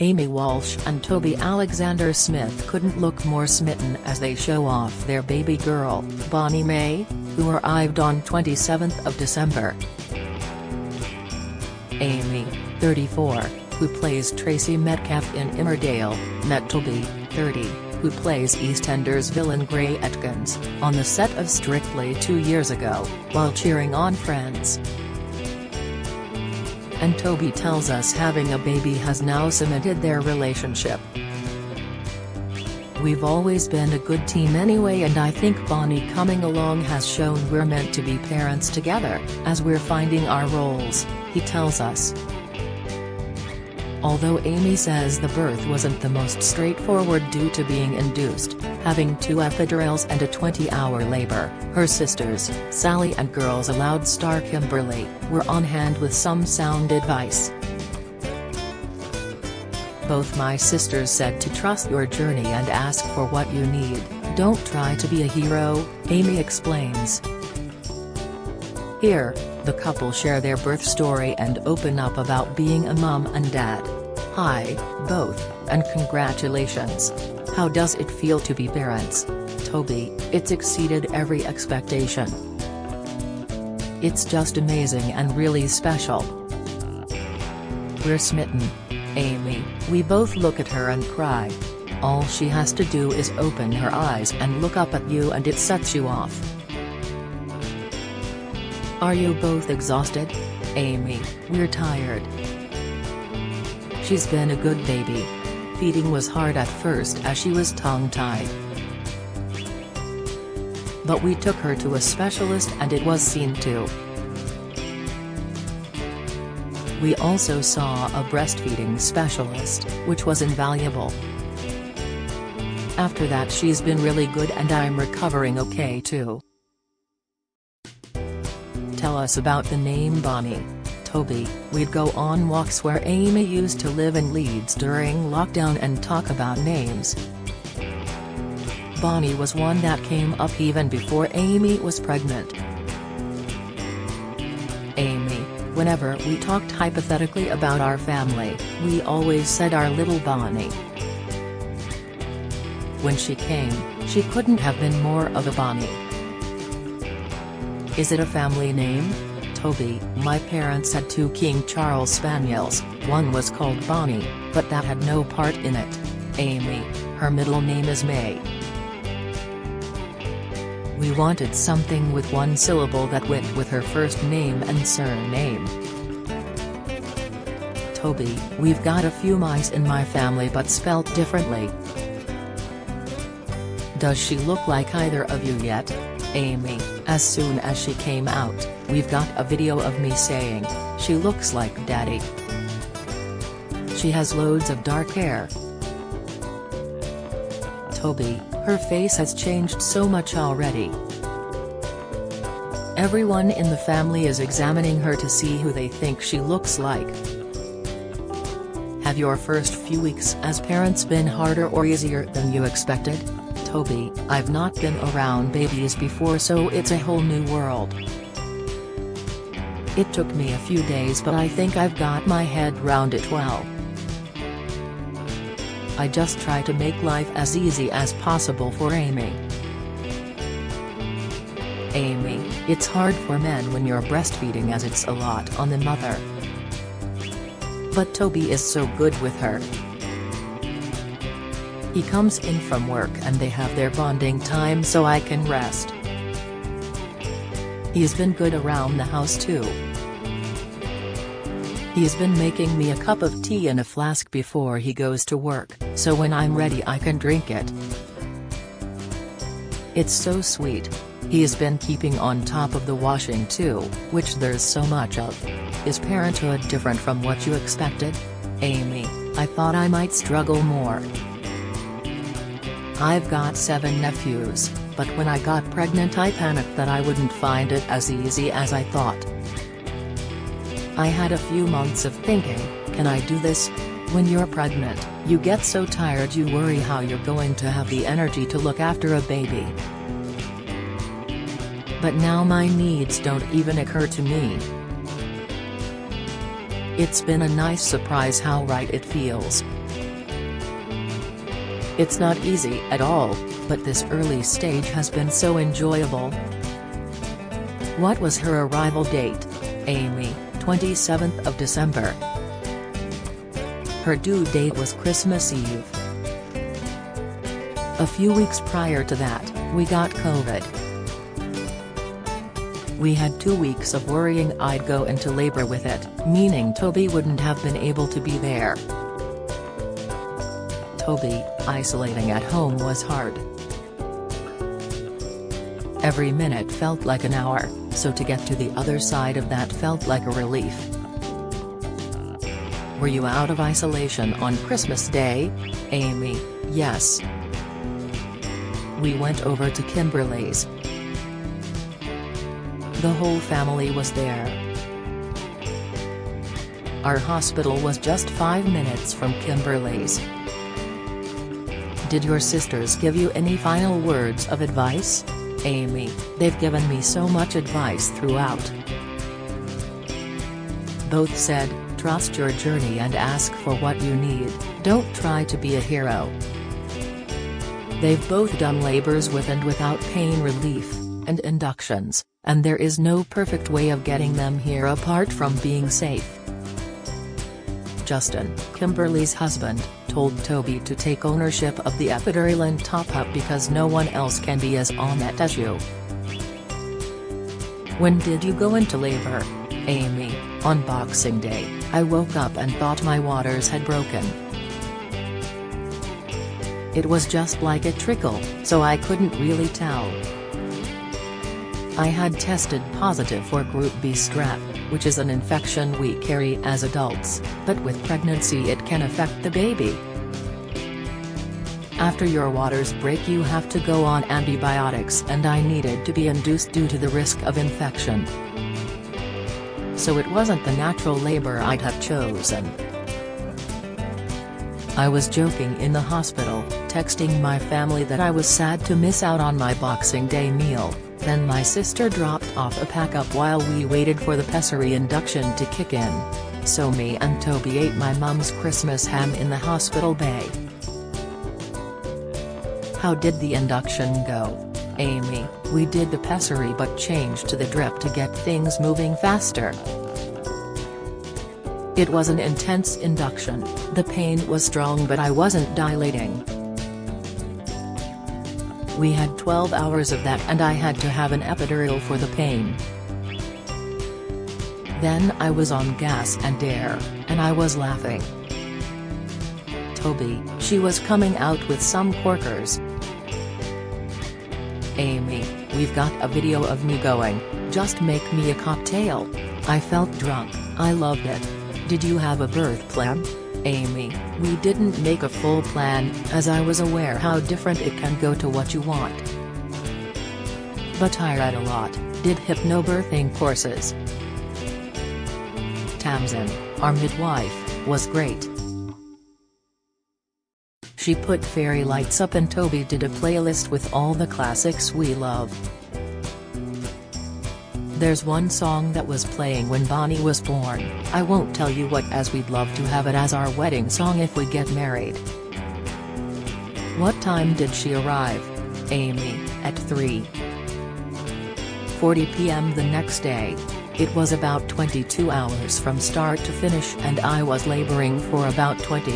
Amy Walsh and Toby Alexander Smith couldn't look more smitten as they show off their baby girl, Bonnie Mae, who arrived on 27th of December. Amy, 34, who plays Tracy Metcalf in Emmerdale, met Toby, 30, who plays EastEnders villain Gray Atkins, on the set of Strictly 2 years ago, while cheering on Friends. And Toby tells us having a baby has now cemented their relationship. "We've always been a good team anyway, and I think Bonnie coming along has shown we're meant to be parents together, as we're finding our roles," he tells us. Although Amy says the birth wasn't the most straightforward due to being induced, having 2 epidurals and a 20-hour labor, her sisters, Sally and Girls Aloud star Kimberly, were on hand with some sound advice. "Both my sisters said to trust your journey and ask for what you need, don't try to be a hero," Amy explains. Here, the couple share their birth story and open up about being a mum and dad. "Hi, both, and congratulations. How does it feel to be parents?" Toby, "It's exceeded every expectation. It's just amazing and really special. We're smitten." Amy, "We both look at her and cry. All she has to do is open her eyes and look up at you and it sets you off." "Are you both exhausted?" Amy, "We're tired. She's been a good baby. Feeding was hard at first as she was tongue-tied. But we took her to a specialist and it was seen to. We also saw a breastfeeding specialist, which was invaluable. After that she's been really good and I'm recovering okay too." Tell us about the name Bonnie. Toby, "We'd go on walks where Amy used to live in Leeds during lockdown and talk about names. Bonnie was one that came up even before Amy was pregnant." Amy, "Whenever we talked hypothetically about our family, we always said our little Bonnie. When she came, she couldn't have been more of a Bonnie." "Is it a family name?" Toby, "My parents had 2 King Charles Spaniels, one was called Bonnie, but that had no part in it." Amy, "Her middle name is May. We wanted something with 1 syllable that went with her first name and surname." Toby, "We've got a few Mice in my family but spelt differently. Does she look like either of you yet?" Amy, "As soon as she came out, we've got a video of me saying, 'She looks like Daddy.' She has loads of dark hair." Toby, "Her face has changed so much already. Everyone in the family is examining her to see who they think she looks like." "Have your first few weeks as parents been harder or easier than you expected?" Toby, "I've not been around babies before so it's a whole new world. It took me a few days but I think I've got my head round it well. I just try to make life as easy as possible for Amy." Amy, "It's hard for men when you're breastfeeding as it's a lot on the mother. But Toby is so good with her. He comes in from work and they have their bonding time so I can rest. He's been good around the house too. He's been making me a cup of tea in a flask before he goes to work, so when I'm ready I can drink it. It's so sweet. He's been keeping on top of the washing too, which there's so much of. Is parenthood different from what you expected?" Amy, "I thought I might struggle more. I've got 7 nephews, but when I got pregnant I panicked that I wouldn't find it as easy as I thought. I had a few months of thinking, can I do this? When you're pregnant, you get so tired you worry how you're going to have the energy to look after a baby. But now my needs don't even occur to me. It's been a nice surprise how right it feels." It's not easy at all, but this early stage has been so enjoyable. What was her arrival date? Amy, 27th of December. Her due date was Christmas Eve. A few weeks prior to that, we got COVID. We had 2 weeks of worrying I'd go into labor with it, meaning Toby wouldn't have been able to be there. Toby, isolating at home was hard. Every minute felt like an hour, so to get to the other side of that felt like a relief. Were you out of isolation on Christmas Day? Amy, yes. We went over to Kimberly's. The whole family was there. Our hospital was just 5 minutes from Kimberly's. Did your sisters give you any final words of advice? Amy, they've given me so much advice throughout. Both said, trust your journey and ask for what you need, don't try to be a hero. They've both done labors with and without pain relief, and inductions, and there is no perfect way of getting them here apart from being safe. Justin, Kimberly's husband, told Toby to take ownership of the epidural and top up because no one else can be as on it as you. When did you go into labor? Amy, on Boxing Day, I woke up and thought my waters had broken. It was just like a trickle, so I couldn't really tell. I had tested positive for Group B strep, which is an infection we carry as adults, but with pregnancy it can affect the baby. After your waters break you have to go on antibiotics and I needed to be induced due to the risk of infection. So it wasn't the natural labor I'd have chosen. I was joking in the hospital, texting my family that I was sad to miss out on my Boxing Day meal. Then my sister dropped off a pack-up while we waited for the pessary induction to kick in. So me and Toby ate my mum's Christmas ham in the hospital bay. How did the induction go? Amy, we did the pessary but changed to the drip to get things moving faster. It was an intense induction, the pain was strong but I wasn't dilating. We had 12 hours of that and I had to have an epidural for the pain. Then I was on gas and air, and I was laughing. Toby, she was coming out with some corkers. Amy, we've got a video of me going, just make me a cocktail. I felt drunk, I loved it. Did you have a birth plan? Amy, we didn't make a full plan, as I was aware how different it can go to what you want. But I read a lot, did hypnobirthing courses. Tamsin, our midwife, was great. She put fairy lights up and Toby did a playlist with all the classics we love. There's one song that was playing when Bonnie was born, I won't tell you what, as we'd love to have it as our wedding song if we get married. What time did she arrive? Amy, at 3:40 p.m. the next day. It was about 22 hours from start to finish and I was laboring for about 20.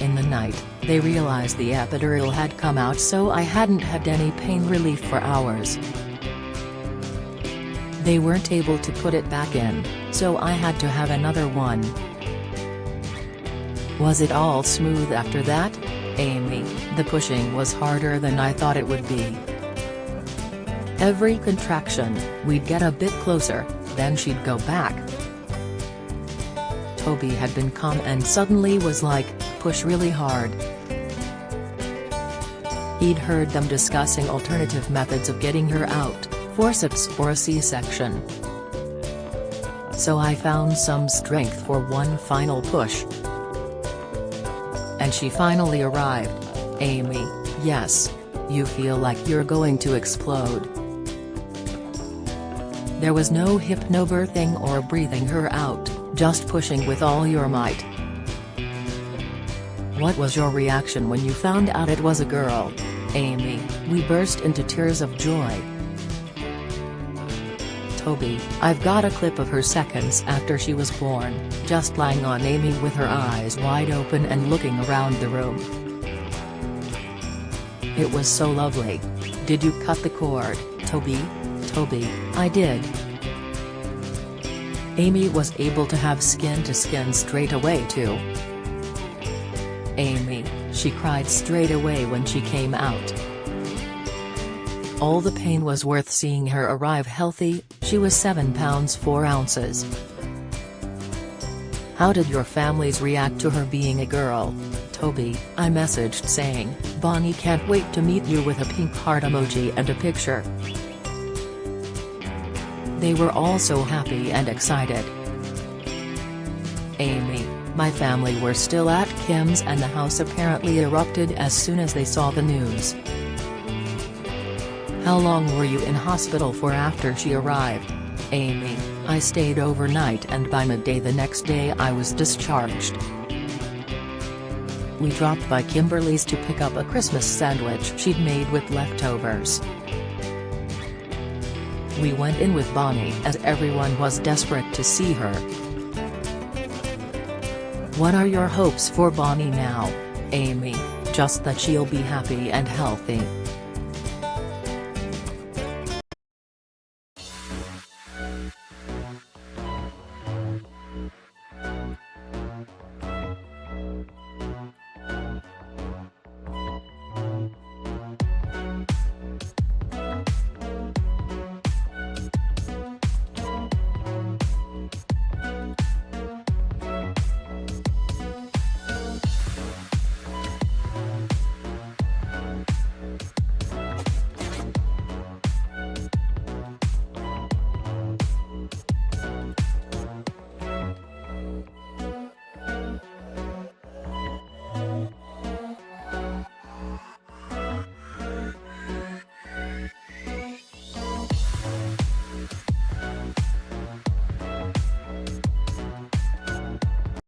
In the night, they realized the epidural had come out so I hadn't had any pain relief for hours. They weren't able to put it back in, so I had to have another one. Was it all smooth after that? Amy, the pushing was harder than I thought it would be. Every contraction, we'd get a bit closer, then she'd go back. Toby had been calm and suddenly was like, push really hard. He'd heard them discussing alternative methods of getting her out, forceps or a C-section. So I found some strength for one final push. And she finally arrived. Amy, yes. You feel like you're going to explode. There was no hypnobirthing or breathing her out, just pushing with all your might. What was your reaction when you found out it was a girl? Amy, we burst into tears of joy. Toby, I've got a clip of her seconds after she was born, just lying on Amy with her eyes wide open and looking around the room. It was so lovely. Did you cut the cord, Toby? Toby, I did. Amy was able to have skin-to-skin straight away too. Amy, she cried straight away when she came out. All the pain was worth seeing her arrive healthy. She was 7 pounds 4 ounces. How did your families react to her being a girl? Toby, I messaged saying, Bonnie can't wait to meet you, with a pink heart emoji and a picture. They were all so happy and excited. Amy, my family were still at Kim's and the house apparently erupted as soon as they saw the news. How long were you in hospital for after she arrived? Amy, I stayed overnight and by midday the next day I was discharged. We dropped by Kimberly's to pick up a Christmas sandwich she'd made with leftovers. We went in with Bonnie as everyone was desperate to see her. What are your hopes for Bonnie now? Amy, just that she'll be happy and healthy.